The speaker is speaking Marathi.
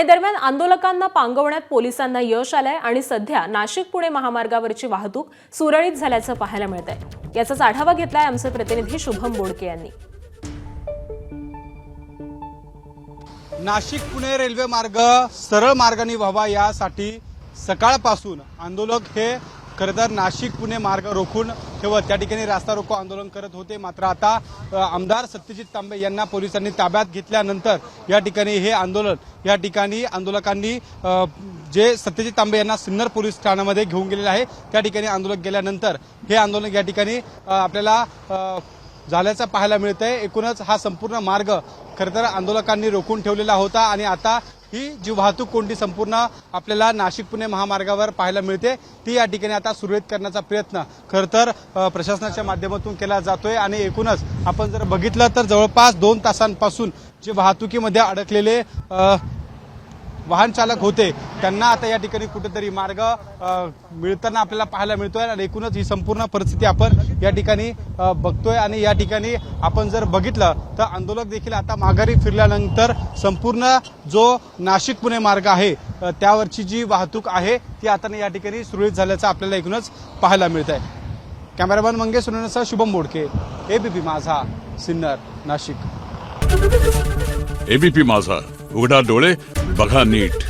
आणि दरम्यान आंदोलकांना पांगवण्यात पोलिसांना यश आलंय आणि सध्या नाशिक पुणे महामार्गावरची वाहतूक सुरळीत झाल्याचं पाहायला मिळतंय। याचाच आढावा घेतलाय आमचे प्रतिनिधी शुभम बोडके यांनी। नाशिक पुणे रेल्वे मार्ग सरळ मार्गाने व्हावा यासाठी सकाळपासून आंदोलक हे खरं तर नाशिक पुणे मार्ग रोखून ठेवत त्या ठिकाणी रास्ता रोको आंदोलन करत होते। मात्र आता आमदार सत्यजित तांबे यांना पोलिसांनी ताब्यात घेतल्यानंतर या ठिकाणी हे आंदोलन या ठिकाणी आंदोलकांनी जे सत्यजित तांबे यांना सिन्नर पोलीस ठाण्यामध्ये घेऊन गेलेले आहे त्या ठिकाणी आंदोलक गेल्यानंतर हे आंदोलन या ठिकाणी आपल्याला झाल्याचं पाहायला मिळतंय। एकूणच हा संपूर्ण मार्ग खरं तर आंदोलकांनी रोखून ठेवलेला होता आणि आता ही जी वाहतूक कोंडी संपूर्ण आपल्याला नाशिक पुणे महामार्गावर पाहायला मिळते ती या ठिकाणी आता सुरळीत करण्याचा प्रयत्न खरं तर प्रशासनाच्या माध्यमातून केला जातोय। आणि एकूणच आपण जर बघितलं तर जवळपास 2 तासांपासून जे वाहतुकीमध्ये अडकलेले वाहन चालक होते त्यांना आता या ठिकाणी कुठेतरी मार्ग मिळताना आपल्याला पाहायला मिळतोय। आणि एकूणच ही संपूर्ण परिस्थिती आपण या ठिकाणी बघतोय। आणि या ठिकाणी आपण जर बघितलं तर आंदोलक देखील आता माघारी फिरल्यानंतर संपूर्ण जो नाशिक पुणे मार्ग आहे त्यावरची जी वाहतूक आहे ती आता या ठिकाणी सुरळीत झाल्याचं आपल्याला एकूणच पाहायला मिळतंय। कॅमेरामॅन मंगेश सुनेसह शुभम बोडके, एबीपी माझा, सिन्नर, नाशिक। एबीपी माझा, उघडा डोळे बघा नीट।